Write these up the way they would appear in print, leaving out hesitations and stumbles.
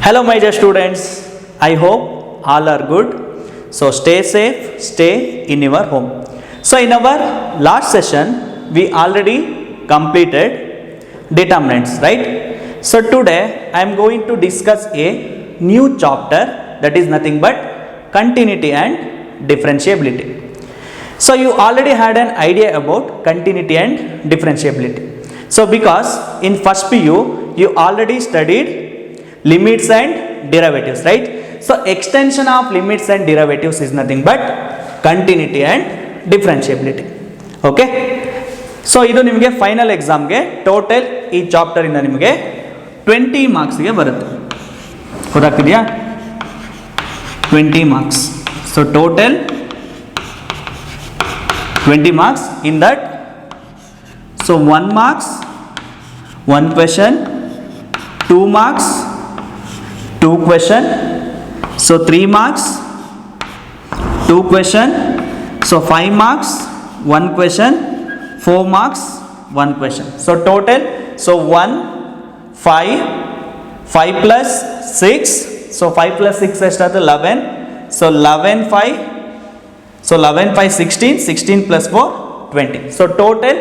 Hello my dear students, I hope all are good. So stay safe, stay in your home. So in our last session we already completed determinants, right? So today I am going to discuss a new chapter, that is nothing but continuity and differentiability. So you already had an idea about continuity and differentiability. So because in first PU you already studied limits and derivatives, right? So extension of limits and derivatives is nothing but continuity and differentiability. Okay? So ಇದು ನಿಮಗೆ final ಎಕ್ಸಾಮ್ಗೆ total ಈ chapter ಇಂದ ನಿಮಗೆ 20 ಮಾರ್ಕ್ಸ್ಗೆ ಬರುತ್ತೆ. ಗೊತ್ತಾಗ್ತಿದೆಯಾ? 20 marks. So total 20 marks. In that, so 1 marks, 1 question, 2 marks, 2 question, so 3 marks, 2 question, so 5 marks, 1 question, 4 marks, 1 question. So total, so 1, 5, 5 plus 6, so 5 plus 6 is 11, so 11, 5, so 11, 5, 16, 16 plus 4, 20. So total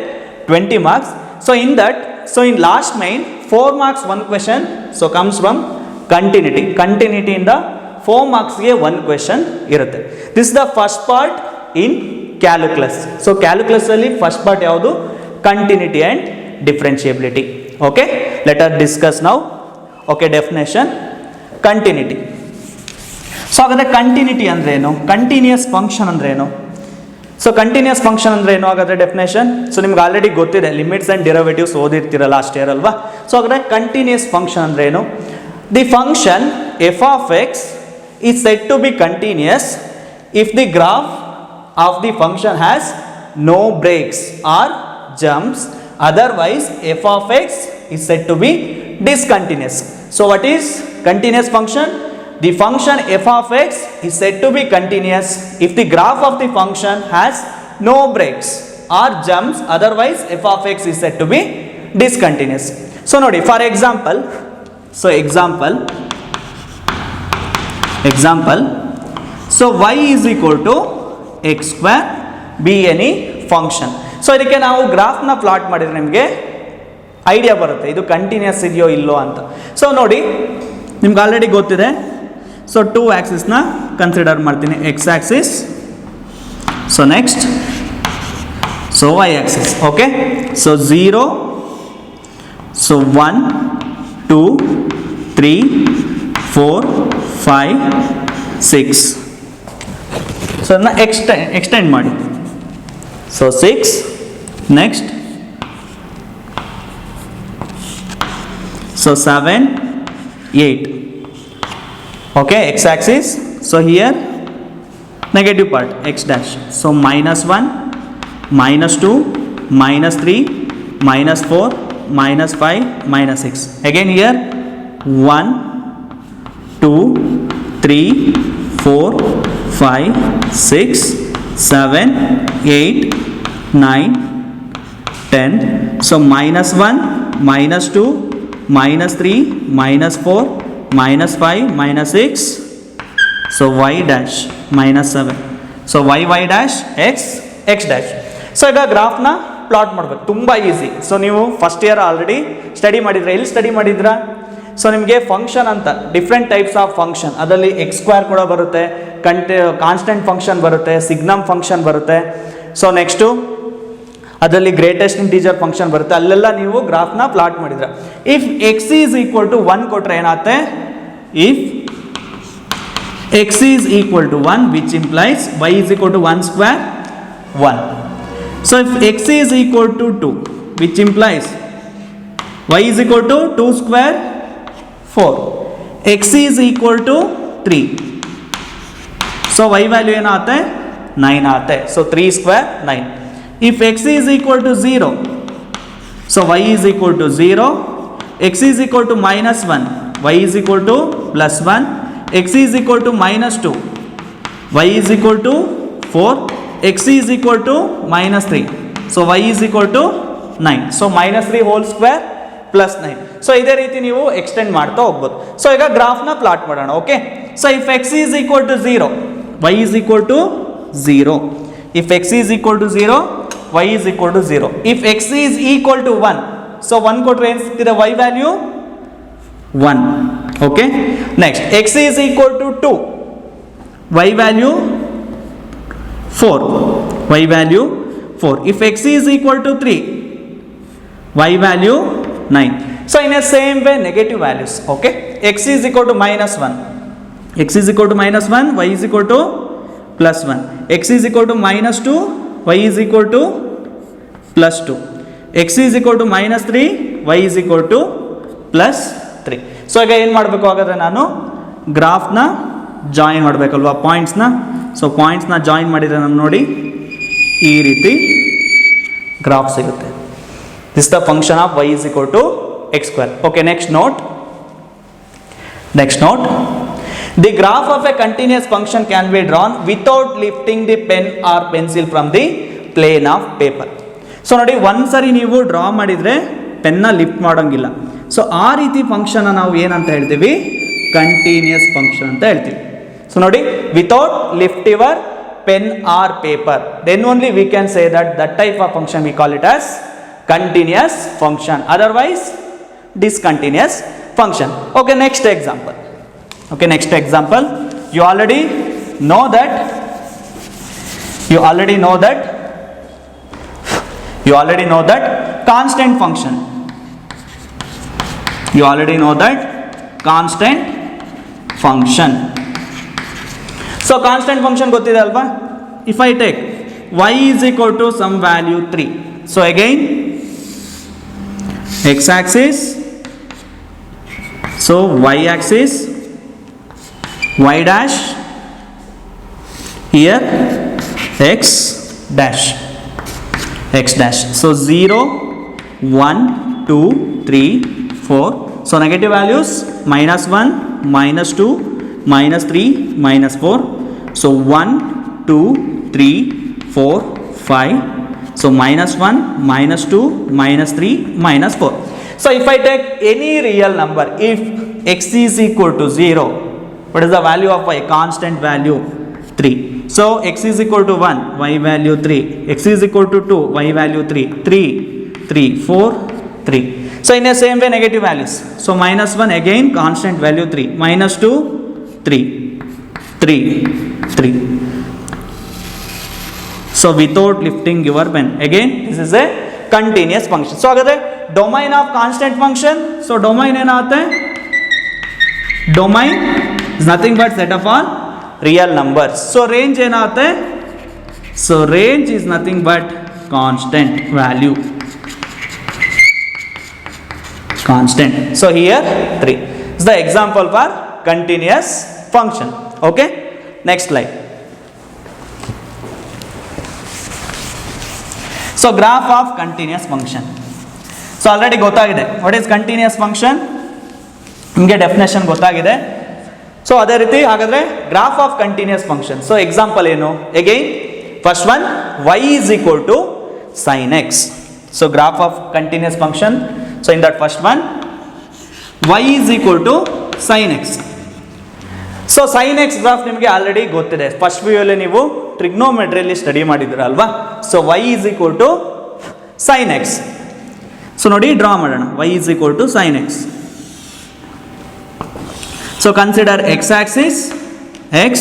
20 marks. So in that, so in last main, 4 marks 1 question, so comes from continuity. Continuity in the 4 marks ge 1 question irutte. This is the first part in calculus. So calculus alli first part yavadu? Continuity and differentiability. Okay, let us discuss now. Okay, definition continuity. So ಹಾಗಾದರೆ continuity ಅಂದರೆ ಏನು, continuous function ಅಂದರೆ ಏನು? So continuous function ಅಂದರೆ ಏನು ಹಾಗಾದರೆ definition? So ನಿಮ್ಗೆ already ಗೊತ್ತಿದೆ, ಲಿಮಿಟ್ಸ್ ಆ್ಯಂಡ್ ಡಿರವೇಟಿವ್ಸ್ ಓದಿರ್ತೀರ ಲಾಸ್ಟ್ ಇಯರ್ ಅಲ್ವಾ? ಸೊ ಹಾಗಾದರೆ ಕಂಟಿನ್ಯೂಯಸ್ ಫಂಕ್ಷನ್ ಅಂದರೆ ಏನು? The function f of x is said to be continuous if the graph of the function has no breaks or jumps, otherwise f of x is said to be discontinuous. So what is continuous function? The function f of x is said to be continuous if the graph of the function has no breaks or jumps, otherwise f of x is said to be discontinuous. So nodi, for example, so example, so y is equal to x square be any function. So ಇದಕ್ಕೆ ನಾವು ಗ್ರಾಫ್ನ plot ಮಾಡಿದ್ರೆ ನಿಮಗೆ idea ಬರುತ್ತೆ ಇದು continuous ಇದೆಯೋ ಇಲ್ಲೋ ಅಂತ. So ನೋಡಿ, ನಿಮ್ಗೆ ಆಲ್ರೆಡಿ ಗೊತ್ತಿದೆ. ಸೊ 2 ಆಕ್ಸಿಸ್ನ ಕನ್ಸಿಡರ್ ಮಾಡ್ತೀನಿ, x axis, so next so y axis. Okay, so 0, so 1, 2, 3, 4, 5, 6. So ಅದನ್ನ ಎಕ್ಸ್ಟೆಂಡ್ ಮಾಡಿ. So 6, next so 7, 8. Okay, x axis, so here negative part x dash, so -1, -2, -3, -4, -5, -6. Again here 1, 2, 3, 4, 5, 6, 7, 8, 9, 10. So -1, -2, -3, -4, -5, -6, so y dash, -7, so y dash, x dash. So ಈಗ ಗ್ರಾಫ್ನ plot ಮಾಡಬೇಕು, ತುಂಬ easy. So ನೀವು first year already study ಮಾಡಿದ್ರೆ, ಎಲ್ಲಿ study ಮಾಡಿದ್ರಾ? So ನಿಮಗೆ function ಅಂತ ಡಿಫ್ರೆಂಟ್ ಟೈಪ್ಸ್ ಆಫ್ ಫಂಕ್ಷನ್, ಅದರಲ್ಲಿ ಎಕ್ಸ್ ಸ್ಕ್ವೇರ್ ಕೂಡ ಬರುತ್ತೆ, ಕಾನ್ಸ್ಟೆಂಟ್ ಫಂಕ್ಷನ್ ಬರುತ್ತೆ, ಸಿಗ್ನಮ್ ಫಂಕ್ಷನ್ ಬರುತ್ತೆ, ಸೊ ನೆಕ್ಸ್ಟು ಅದರಲ್ಲಿ ಗ್ರೇಟೆಸ್ಟ್ ಇಂಟೀಜರ್ ಫಂಕ್ಷನ್ ಬರುತ್ತೆ, ಅಲ್ಲೆಲ್ಲ ನೀವು ಗ್ರಾಫ್ನ ಪ್ಲಾಟ್ ಮಾಡಿದ್ರೆ. If x is equal to 1 ಕೊಟ್ಟರೆ ಏನಾಗುತ್ತೆ? If x is equal to 1 which implies y is equal to 1 square 1. So if x is equal to 2 which implies y is equal to 2 square 4. X is equal to 3, so y value ಏನಾಗುತ್ತೆ? 9 ಆಗುತ್ತೆ. So 3 square 9. If x is equal to 0, so y is equal to 0, x is equal to -1, y is equal to +1, x is equal to -2, y is equal to 4, x is equal to -3, so y is equal to 9. So -3 whole square plus 9. So ಇದೇ ರೀತಿ ನೀವು extend ಮಾಡ್ತಾ ಹೋಗ್ಬೋದು. So ಈಗ ಗ್ರಾಫ್ನ plot ಮಾಡೋಣ. Okay, so if x is equal to 0, y is equal to 0. If x is equal to 0, y is equal to 0. If x is equal to 1, so 1 ಕೊಟ್ರೆ ಏನು ಸಿಗ್ತಿದೆ? y value 1. Okay, next x is equal to 2, y value 4. y value 4. If x is equal to 3, y value 9. So in a same way negative values. Okay, x is equal to -1, x is equal to -1, y is equal to +1. x is equal to -2, y is equal to +2. x is equal to -3, y is equal to +3. So ಈಗ ಏನು ಮಾಡಬೇಕು ಹಾಗಾದರೆ? ನಾನು ಗ್ರಾಫ್ನ join ಮಾಡಬೇಕಲ್ವಾ ಪಾಯಿಂಟ್ಸ್ನ. So ಪಾಯಿಂಟ್ಸ್ನ join ಮಾಡಿದರೆ ನಮ್ಗೆ ನೋಡಿ ಈ ರೀತಿ ಗ್ರಾಫ್ ಸಿಗುತ್ತೆ. This the function of y is equal to x square. Okay, next note. The graph of a continuous function can be drawn without lifting the pen or pencil from the plane of paper. So ನೋಡಿ, ಒಂದ್ಸರಿ ನೀವು draw ಮಾಡಿದರೆ ಪೆನ್ನ lift ಮಾಡೋಂಗಿಲ್ಲ. So ಆ ರೀತಿ function ನಾವು ಏನಂತ ಹೇಳ್ತೀವಿ? ಕಂಟಿನ್ಯೂಸ್ ಫಂಕ್ಷನ್ ಅಂತ ಹೇಳ್ತೀವಿ. ಸೊ ನೋಡಿ, without lift your pen or paper, then only we can say that type of function we call it as continuous function, otherwise discontinuous function. Okay, next example. You already know that constant function. So constant function ಗೊತ್ತಿದೆ ಅಲ್ವಾ? If I take y is equal to some value 3, so again x axis, so y axis, y dash, here x dash. So 0, 1, 2, 3, 4. So negative values -1, -2, -3, -4. So 1, 2, 3, 4, 5. So -1, -2, -3, -4. So if I take any real number, if x is equal to 0, what is the value of y? Constant value 3. So x is equal to 1, y value 3. X is equal to 2, y value 3. 3, 3, 4, 3. So in the same way negative values. So -1 again constant value 3. -2, 3, 3, 3. So without lifting your pen, again this is a continuous function. So अगर domain of constant function, so domain ಏನಾಗುತ್ತೆ? Domain is nothing but set of all real numbers. So range ಏನಾಗುತ್ತೆ? So range is nothing but constant value. Constant. So here 3 is the example for continuous function. Okay, next slide. So graph of continuous function. So already ಗೊತ್ತಾಗಿದೆ what is continuous function, ನಿಮಗೆ definition ಗೊತ್ತಾಗಿದೆ. So ಅದೇ ರೀತಿ ಹಾಗಾದ್ರೆ graph of continuous function. So example ಏನು? Again first one y is equal to sin x. So graph of continuous function. So in that first one, y is equal to sin x. So sin x graph ನಿಮಗೆ already ಗೊತ್ತಿದೆ. First view ಅಲ್ಲಿ ನೀವು ಟ್ರಿಗ್ನೋಮೆಟ್ರಿಯಲ್ಲಿ study ಮಾಡಿದ್ದೀರ ಅಲ್ವಾ? So y is equal to sin x. So ನೋಡಿ draw ಮಾಡೋಣ. y is equal to sin x. So consider x axis, x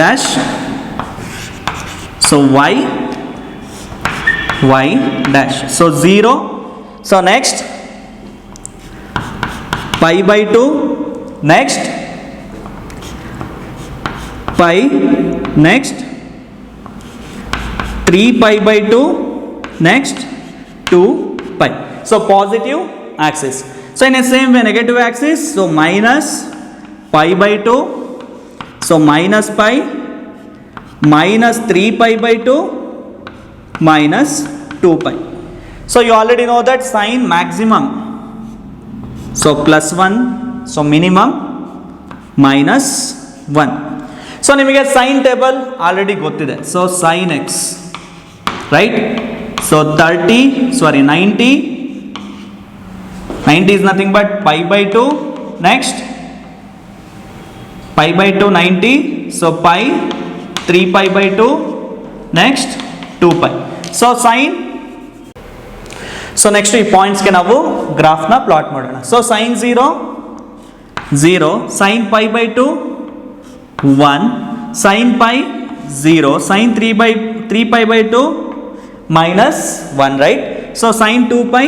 dash, so y dash, so 0. So next pi by 2, next pi, next 3 pi by 2, next 2 pi. So positive axis. So in the same way negative axis, so minus pi by 2, so minus pi, minus 3 pi by 2, minus 2 pi. So you already know that sin maximum, so plus 1, so minimum minus 1. So ನಿಮಗೆ sin table already ಗೊತ್ತಿದೆ. So sin x, right? So 90, 90 is nothing but pi by 2. Next, pi by 2 90, so pi, 3 pi by 2, next 2 pi. So sin, so next ಈ ಪಾಯಿಂಟ್ಸ್ಗೆ ನಾವು ಗ್ರಾಫ್ನ plot ಮಾಡೋಣ. So sin 0 0, sin pi by 2 1, sin pi 0, sin 3 pi by 2 minus 1, right? So sin 2 pi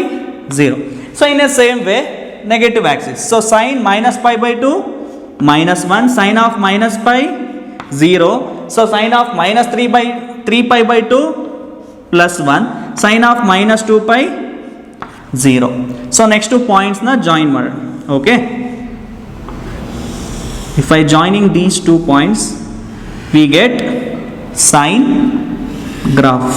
0. So in the same way, negative axis. So sin minus pi by 2 minus 1, sin of minus pi 0. So sin of minus 3 pi by 2 plus 1, sin of minus 2 pi 0. So next two points na join ಮಾಡೋಣ. Okay, if I joining these 2 points, we get sine graph.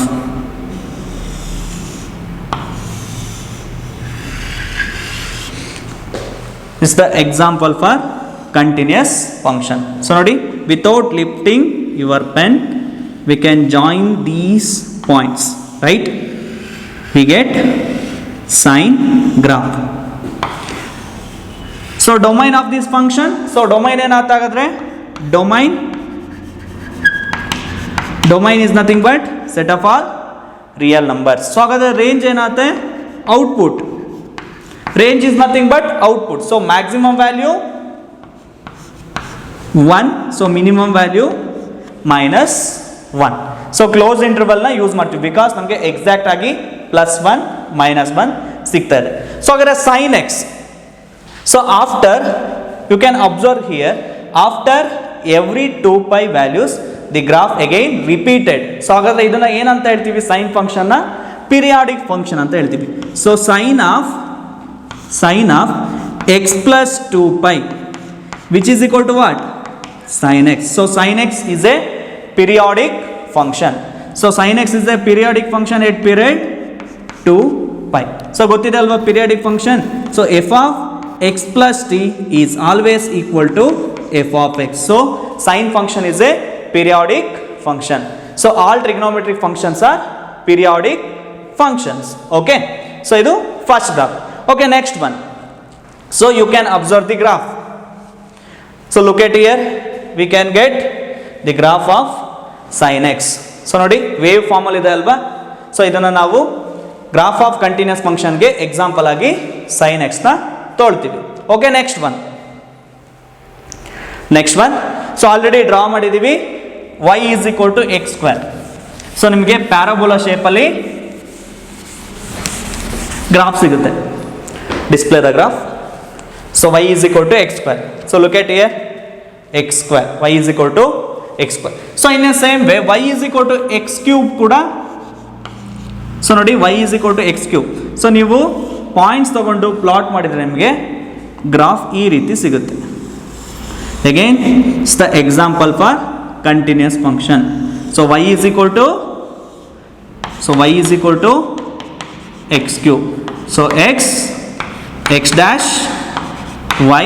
This is the example for continuous function. So nodi, without lifting your pen, we can join these points, right? We get sine graph. So domain of this function, so domain ಏನಾಗುತ್ತೆ? domain is nothing but set of all real numbers. So ಹಾಗಾದ್ರೆ range ಏನಾಗುತ್ತೆ? output. Range is nothing but output. So maximum value 1, so minimum value minus 1. So close interval na use ಮಾಡ್ತೀವಿ because ನಮಗೆ exact ಆಗಿ +1 -1 ಸಿಗ್ತಾ ಇದೆ. So ಹಾಗಾದ್ರೆ sin x, so after, you can observe here, after every 2 pi values the graph again repeated. So ಹಾಗಾದ್ರೆ ಇದನ್ನ ಏನಂತ ಹೇಳ್ತೀವಿ? sin function ನ periodic function ಅಂತ ಹೇಳ್ತೀವಿ. So sin of x plus 2 pi, which is equal to what? Sin x. So sin x is a periodic function. So sin x is a periodic function at period 2 pi. So ಗೊತ್ತಿದೆ ಅಲ್ವಾ periodic function? So f of x plus t is always equal to f of x. So sin function is a periodic function. So all trigonometric functions are periodic functions. Okay, so idu first graph. Okay, next one. So you can observe the graph. So look at here, we can get the graph of sin x. So ನೋಡಿ wave form ಅಲ್ಲಿ ಇದೆ ಅಲ್ವಾ? So ಇದನ್ನ ನಾವು graph of continuous function ಗೆ example ಆಗಿ sin x ನ ತಗೊಳ್ತೀವಿ. Okay, next one. So already draw ಮಾಡಿದೀವಿ y is equal to x square. So ನಿಮಗೆ ಪ್ಯಾರಾಬೋಲಾ ಶೇಪ್ ಅಲ್ಲಿ ಗ್ರಾಫ್ ಸಿಗುತ್ತೆ. Display the graph. So y is equal to x square. So look at here, x square, y is equal to x square. So in the same way, y is equal to x cube kuda. So ನೋಡಿ y is equal to x cube. So ನೀವು points ತಗೊಂಡು plot ಮಾಡಿದ್ರೆ ನಿಮಗೆ graph ಈ ರೀತಿ ಸಿಗುತ್ತೆ. Again, it's the example for continuous function. So y is equal to x cube. So x dash, y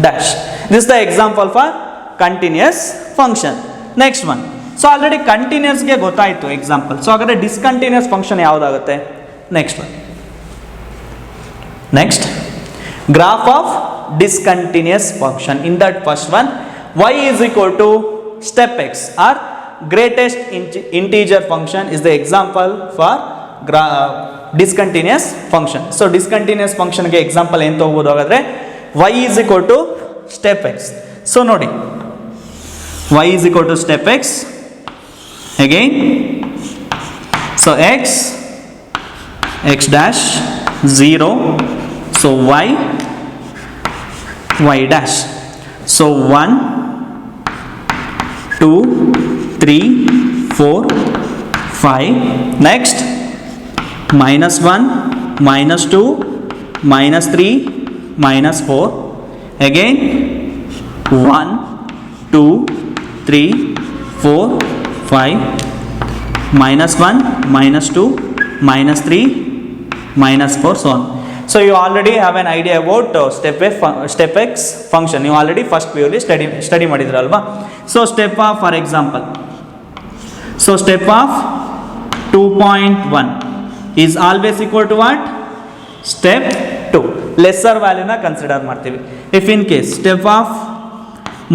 dash. This is the example for continuous function. Next one. So already continuous ಗೆ ಗೊತ್ತಾಯಿತು example. So ಹಾಗಾದ್ರೆ discontinuous function ಯಾವುದಾಗುತ್ತೆ? Next one. Next, graph of discontinuous function. In that first one, y is equal to step x or greatest integer function is the example for discontinuous function. So discontinuous function ಗೆ example ಏನು ತಗೋಬಹುದು ಹಾಗಾದ್ರೆ y is equal to step x. So ನೋಡಿ y is equal to step x. Again, so x dash 0, so y dash. So 1 2 3 4 5. Next, -1 -2 -3 -4. Again 1 2 3 4 5, -1 -2 -3 -4, so on. So you already have an idea about step x function. You already first purely study ಮಾಡಿದ್ರ ಅಲ್ವಾ? So step of, for example, so step of 2.1 is always equal to what? Step 2 lesser ವ್ಯಾಲ್ಯೂನ consider ಮಾಡ್ತೀವಿ. If in case step of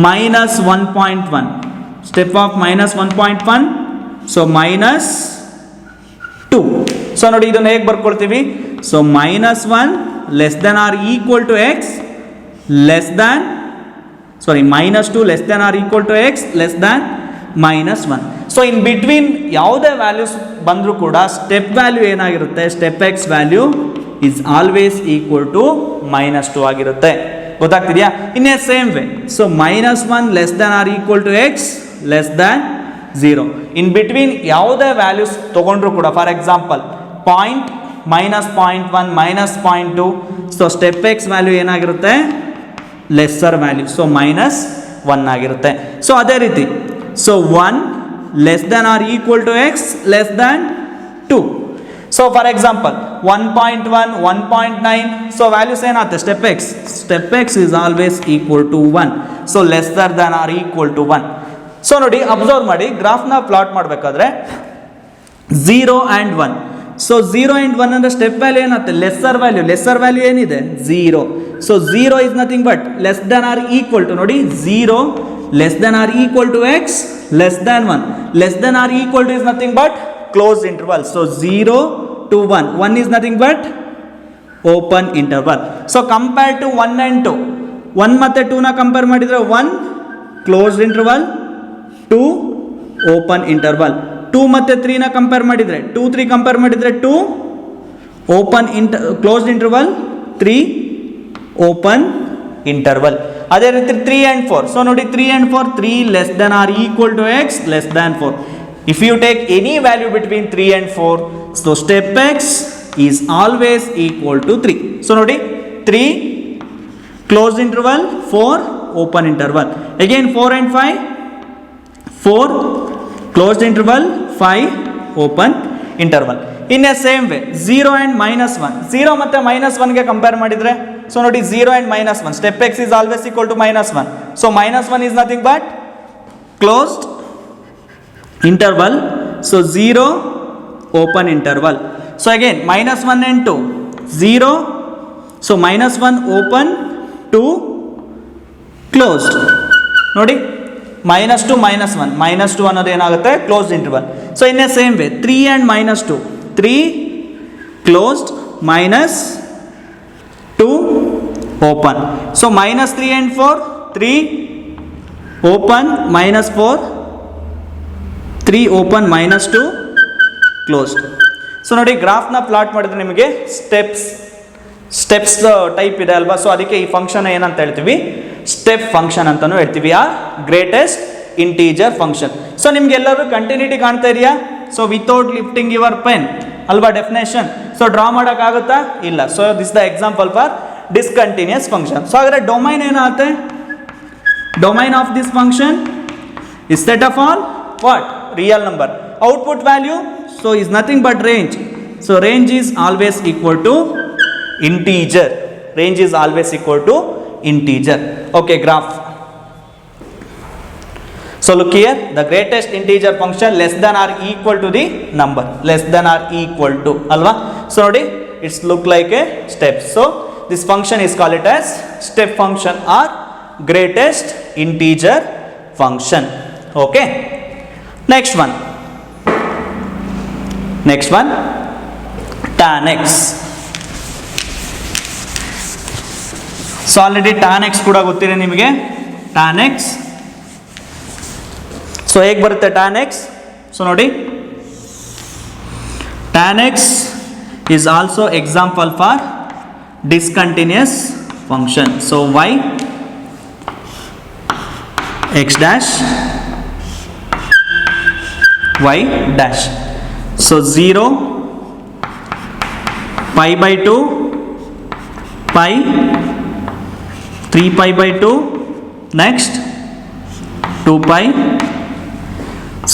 -1.1 step of -1.1 so -2. So ನೋಡಿ ಇದನ್ನು ಹೇಗೆ ಬರ್ಕೊಳ್ತೀವಿ? So -1 less than or equal to x less than -2 less than or equal to x less than -1. So in between ಯಾವುದೇ values ಬಂದರೂ ಕೂಡ step value ಏನಾಗಿರುತ್ತೆ? Step x value is always equal to -2 ಆಗಿರುತ್ತೆ. ಗೊತ್ತಾಗ್ತಿದೆಯಾ? In a same way so -1 less than or equal to x less than 0. In between ಯಾವುದೇ values ತೊಗೊಂಡ್ರು ಕೂಡ for example point -0.1 -0.2 so step x value ಏನಾಗಿರುತ್ತೆ? Lesser value so -1 ಆಗಿರುತ್ತೆ. So ಅದೇ ರೀತಿ so 1 less than or equal to x less than 2. So for example 1.1 1.9 so values ಏನಾಗುತ್ತೆ? Step x is always equal to 1 so lesser than or equal to 1. So ನೋಡಿ observe ಮಾಡಿ ಗ್ರಾಫ್ನ plot ಮಾಡಬೇಕಾದ್ರೆ 0 and 1 so 0 and 1 ಅಂದರೆ step value ಏನಾಗುತ್ತೆ? Lesser value ಏನಿದೆ? 0. So 0 is nothing but less than or equal to ನೋಡಿ 0 less than or equal to x less than 1 less than or equal to is nothing but close interval. So 0 to 1 is nothing but open interval. So compare to 1 and 2 1 ಮತ್ತೆ 2 ನ compare ಮಾಡಿದ್ರೆ 1 closed interval 2 open interval 2 ಮತ್ತೆ 3 ನ compare ಮಾಡಿದ್ರೆ 2 3 compare ಮಾಡಿದ್ರೆ 2 open closed interval 3 open interval. ಅದೇ ರೀತಿ 3 and 4 so ನೋಡಿ 3 and 4 3 less than or equal to x less than 4. If you take any value between 3 and 4 so step x is always equal to 3. So nodi 3 closed interval 4 open interval again 4 and 5 4 closed interval 5 open interval. In a same way 0 and -1 0 ಮತ್ತೆ -1 ಗೆ compare ಮಾಡಿದ್ರೆ so nodi 0 and -1 step x is always equal to -1 so -1 is nothing but closed interval so 0 open interval. So again -1 and 2 0 so -1 open 2 closed ನೋಡಿ -2 -1 ಅನ್ನೋದು ಏನಾಗುತ್ತೆ? Closed interval. So in a same way 3 and -2 3 closed -2 open so -3 and 4 3 open -4 3 open -2 closed. So ನೋಡಿ ಗ್ರಾಫ್ನ plot ಮಾಡಿದ್ರೆ ನಿಮಗೆ steps type ಇದೆ ಅಲ್ವಾ? So ಅದಕ್ಕೆ ಈ ಫಂಕ್ಷನ್ ಏನಂತ ಹೇಳ್ತೀವಿ? ಸ್ಟೆಪ್ ಫಂಕ್ಷನ್ ಅಂತಲೂ ಹೇಳ್ತೀವಿ. ಆ ಗ್ರೇಟೆಸ್ಟ್ ಇಂಟೀಜರ್ ಫಂಕ್ಷನ್. ಸೊ ನಿಮ್ಗೆಲ್ಲರೂ ಕಂಟಿನ್ಯೂಟಿ ಕಾಣ್ತಾ ಇದೆಯಾ? So without lifting your pen ಅಲ್ವಾ ಡೆಫಿನೇಷನ್. ಸೊ ಡ್ರಾ ಮಾಡೋಕ್ಕಾಗುತ್ತಾ? ಇಲ್ಲ. So this the example for discontinuous function. So ಹಾಗಾದ್ರೆ ಡೊಮೈನ್ ಏನಾಗುತ್ತೆ? Domain of this function is set of all what? Real number. Output value so is nothing but range. So range is always equal to integer. Range is always equal to integer. Okay, graph. So look here, the greatest integer function less than or equal to the number. Less than or equal to alva. So nodi it's look like a step. So this function is called it as step function or greatest integer function. Okay. Next one tan x. So already tan x ಕೂಡ ಗೊತ್ತಿದೆ ನಿಮಗೆ. tan x so ಹೇಗೆ ಬರುತ್ತೆ tan x? So ನೋಡಿ tan x is also example for discontinuous function. So y x dash y dash. So 0 pi by 2 pi 3 pi by 2 next 2 pi.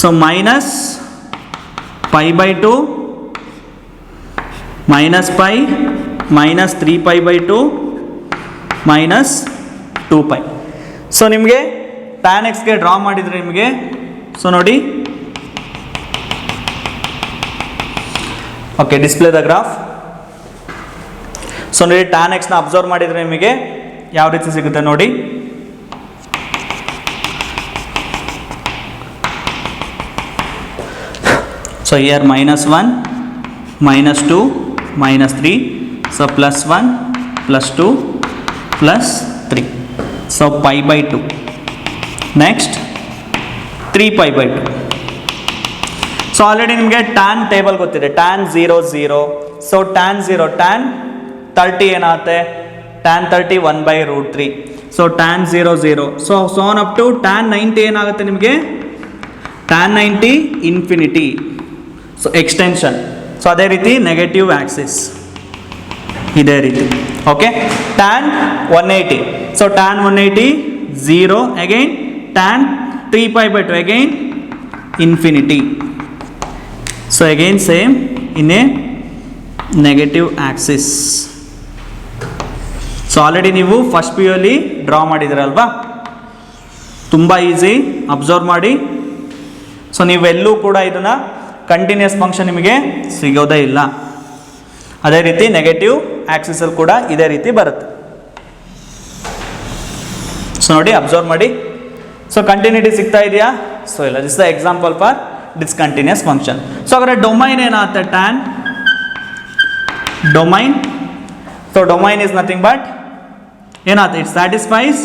So minus pi by 2 minus pi minus 3 pi by 2 minus 2 pi. So ನಿಮಗೆ tan x ಗೆ draw ಮಾಡಿದ್ರೆ ನಿಮಗೆ so ನೋಡಿ okay display the graph. So ನೋಡಿ tan x ನ observe ಮಾಡಿದರೆ ನಿಮಗೆ ಯಾವ ರೀತಿ ಸಿಗುತ್ತೆ ನೋಡಿ. So here -1 -2 -3 so +1 +2 +3 so π/2 next 3π/2. So already ನಿಮಗೆ ಟ್ಯಾನ್ ಟೇಬಲ್ ಗೊತ್ತಿದೆ, tan 0 0 ಸೊ tan 30 ಏನಾಗುತ್ತೆ, tan 30 1/√3 so tan 0 0 so on up to tan 90 ಏನಾಗುತ್ತೆ ನಿಮಗೆ, tan 90 infinity so extension. So ಅದೇ ರೀತಿ ನೆಗೆಟಿವ್ ಆಕ್ಸಿಸ್ ಇದೇ ರೀತಿ. Okay, tan 180 so tan 180 0 again tan 3π/2 again infinity. So again same in a negative axis. So already ನೀವು first P U ಅಲ್ಲಿ draw ಮಾಡಿದಿರಲ್ವಾ, ತುಂಬ easy, observe ಮಾಡಿ. ಸೊ ನೀವೆಲ್ಲೂ ಕೂಡ ಇದನ್ನು ಕಂಟಿನ್ಯೂಸ್ ಫಂಕ್ಷನ್ ನಿಮಗೆ ಸಿಗೋದೇ ಇಲ್ಲ. ಅದೇ ರೀತಿ ನೆಗೆಟಿವ್ ಆಕ್ಸಿಸಲ್ಲಿ ಕೂಡ ಇದೇ ರೀತಿ ಬರುತ್ತೆ. ಸೊ ನೋಡಿ ಅಬ್ಸರ್ವ್ ಮಾಡಿ. ಸೊ ಕಂಟಿನ್ಯೂಟಿ ಸಿಗ್ತಾ ಇದೆಯಾ? ಸೊ ಇಲ್ಲ, this the example for discontinuous function. So ಅಗರ ಡೊಮೈನ್ ಏನಾಗುತ್ತೆ, tan domain. So domain is nothing but ಏನಾಗುತ್ತೆ, it satisfies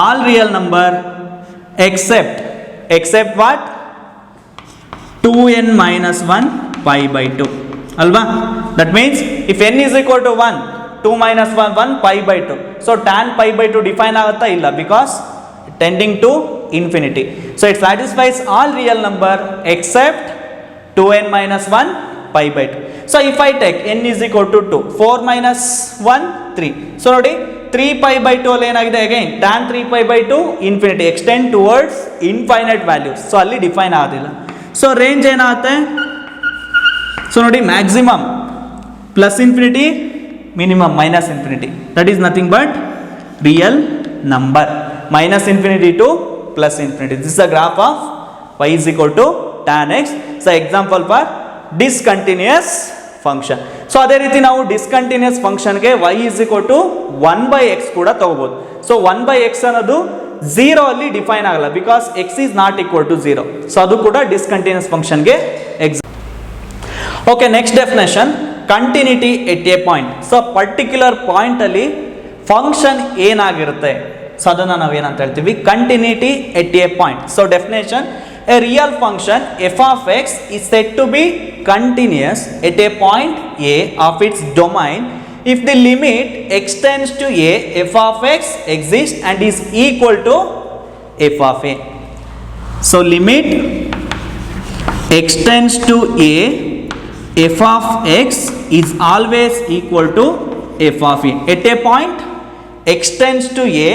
all real number except what 2n - 1 π/2 ಅಲ್ವಾ. That means if n is equal to 1 2 - 1 1 π/2 so tan π/2 define ಆಗುತ್ತಾ ಇಲ್ಲ, because tending to infinity. So it satisfies all real number except 2n - 1 π/2. So if I take n is equal to 2, 4 - 1 3. So ನೋಡಿ 3 π/2 ಅಲ್ಲಿ ಏನಾಗಿದೆ, again tan 3 π/2 infinity extend towards infinite values. So ಅಲ್ಲಿ define ಆಗೋದಿಲ್ಲ. So range ಏನಾಗುತ್ತೆ, so ನೋಡಿ maximum plus infinity, minimum minus infinity. That is nothing but real number. -infinity to +infinity. This is the graph of y is equal to tan x. So example for discontinuous function. So ಅದೇ ರೀತಿ ನಾವು discontinuous ಫಂಕ್ಷನ್ಗೆ y is equal to 1/x ಕೂಡ ತಗೋಬಹುದು. So 1/x ಅನ್ನೋದು 0 ಅಲ್ಲಿ define ಆಗಲ್ಲ, because x is not equal to 0. So ಅದು ಕೂಡ ಡಿಸ್ಕಂಟಿನ್ಯೂಸ್ ಫಂಕ್ಷನ್ಗೆ okay. Next definition, continuity at a point. So particular point ಅಲ್ಲಿ ಫಂಕ್ಷನ್ ಏನಾಗಿರುತ್ತೆ, ಸೊ ಅದನ್ನು ನಾವೇನಂತ ಹೇಳ್ತೀವಿ, continuity at a point. So definition, A real function f of x is said to be continuous at a point a of its domain if the limit extends to a f of x exists and is equal to f of a. So limit extends to a f of x is always equal to f of a. At a point extends to a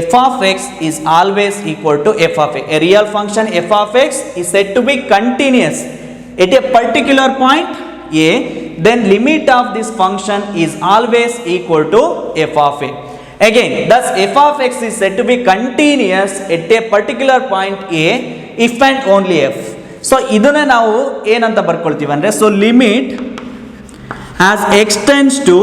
f of x is always equal to f of a. A real function f of x is said to be continuous at a particular point a, then limit of this function is always equal to f of a. Again, thus f of x is said to be continuous at a particular point a if and only f. So ಇದನ್ನ ನಾವು ಏನಂತ ಬರ್ಕೊಳ್ತೀವಿ ಅಂದ್ರೆ, so limit as x tends to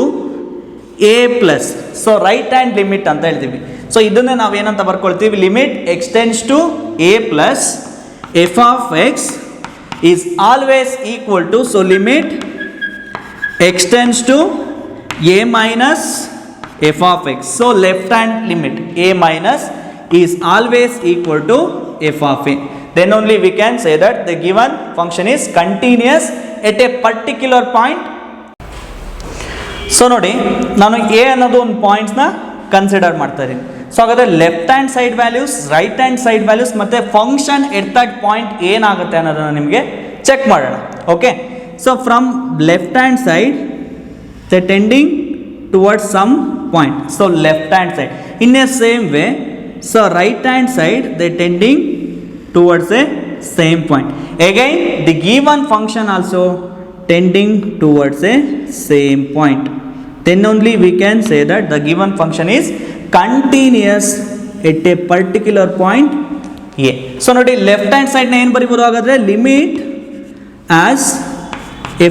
a plus, so right hand limit ಅಂತ ಹೇಳ್ತೀವಿ. So ಇದನ್ನೇ ನಾವು ಏನಂತ ಬರ್ಕೊಳ್ತೀವಿ, limit extends to a plus f of x is always equal to, so limit extends to a minus f of x. So left hand limit a minus is always equal to f of a. then only we can say that the given function is continuous at a particular point. So ನೋಡಿ, ನಾನು a ಅನ್ನೋದು ಒಂದು ಪಾಯಿಂಟ್ಸ್ನ consider ಮಾಡ್ತಾ ಇದ್ದೀನಿ. So ಹಾಗಾದರೆ left hand side values, right hand side values ಮತ್ತು function at that point ಏನಾಗುತ್ತೆ ಅನ್ನೋದನ್ನು ನಿಮಗೆ ಚೆಕ್ ಮಾಡೋಣ. Okay, so from left hand side the tending towards some point. So left hand side in a same way, so right hand side the tending towards a same point. Again the given function also tending towards a same point. Then only we can say that the given function is continuous at a particular point a. So nodi left hand side na ಏನು ಬರಿಬಹುದು ಹಾಗಾದ್ರೆ, limit as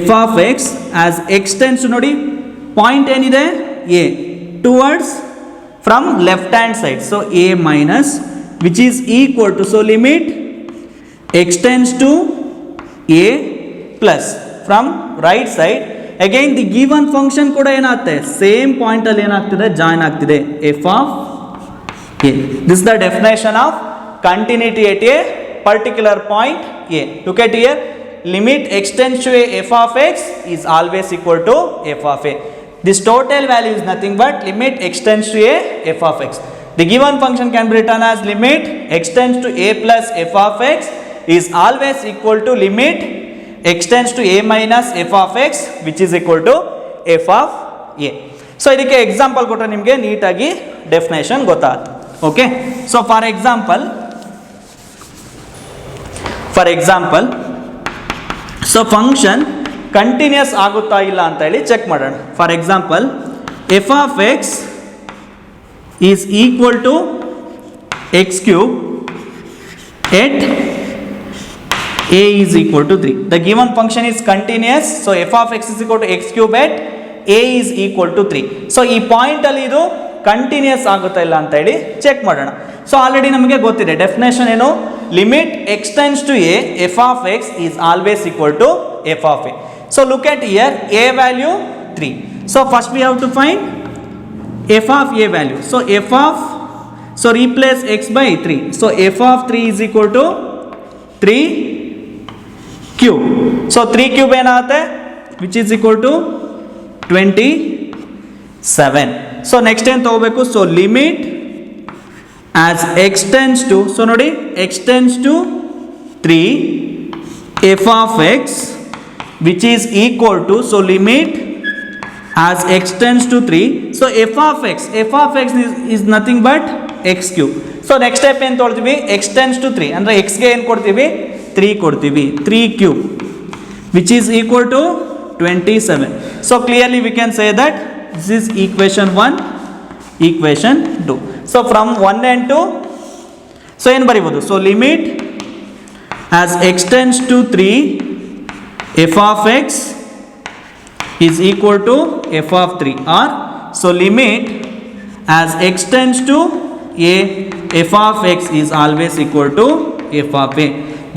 f of x as x tends to ನೋಡಿ point ಏನಿದೆ a towards from left hand side, so a minus which is equal to, so limit extends to a plus from right side, again the given function ಕೂಡ ಏನಾಗುತ್ತೆ same point ಅಲ್ಲಿ ಏನಾಗ್ತಿದೆ join ಆಗ್ತಿದೆ f of a. This is the definition of continuity at a particular point a. Look at here, limit extends to a f of x is always equal to f of a. This total value is nothing but limit extends to a f of x. The given function can be written as limit extends to a plus f of x is always equal to limit extends to a minus f of x which is equal to f of a. So ಇದಕ್ಕೆ example ಕೊಟ್ಟರೆ ನಿಮಗೆ ನೀಟಾಗಿ definition ಗೊತ್ತಾಗುತ್ತೆ. Okay, so for example so function continuous ಆಗುತ್ತಾ ಇಲ್ಲ ಅಂತ ಹೇಳಿ check ಮಾಡೋಣ. For example f of x is equal to x cube at a is equal to 3. The given function is continuous, so f of x is equal to x cube at a is equal to 3. So ಈ point ಅಲ್ಲಿ ಇದು continuous ಆಗುತ್ತಾ ಇಲ್ಲ ಅಂತ ಹೇಳಿ check ಮಾಡೋಣ. So already ನಮಗೆ ಗೊತ್ತಿದೆ ಡೆಫಿನೇಷನ್ ಏನು, limit extends to a f of x is always equal to f of a. So look at here, a value 3. So first we have to find f of a value. So f of, so replace x by 3. So f of 3 is equal to 3 cube. So 3 cube ಏನಾಗುತ್ತೆ which is equal to 27. So next ಏನು ತಗೋಬೇಕು, so limit as extends to, so ನೋಡಿ x tends to 3 f of x which is equal to, so limit as extends to 3. So f of x is nothing but x cube. So next step ಏನು ತೊಗೊಳ್ತೀವಿ, extends to 3 ಅಂದರೆ ಎಕ್ಸ್ಗೆ ಏನು ಕೊಡ್ತೀವಿ 3 ಕೊಡ್ತೀವಿ, 3 cube which is equal to 27. So clearly we can say that this is equation 1, equation 2. So from 1 and 2, so ಏನು ಬರೀಬೋದು, so limit as extends to 3 f of x is equal to f of 3, or so limit as extends to a f of x is always equal to f of a.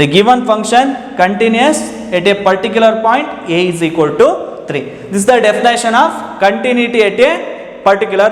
The given function continuous at a particular point a is equal to 3. This is the definition of continuity at a particular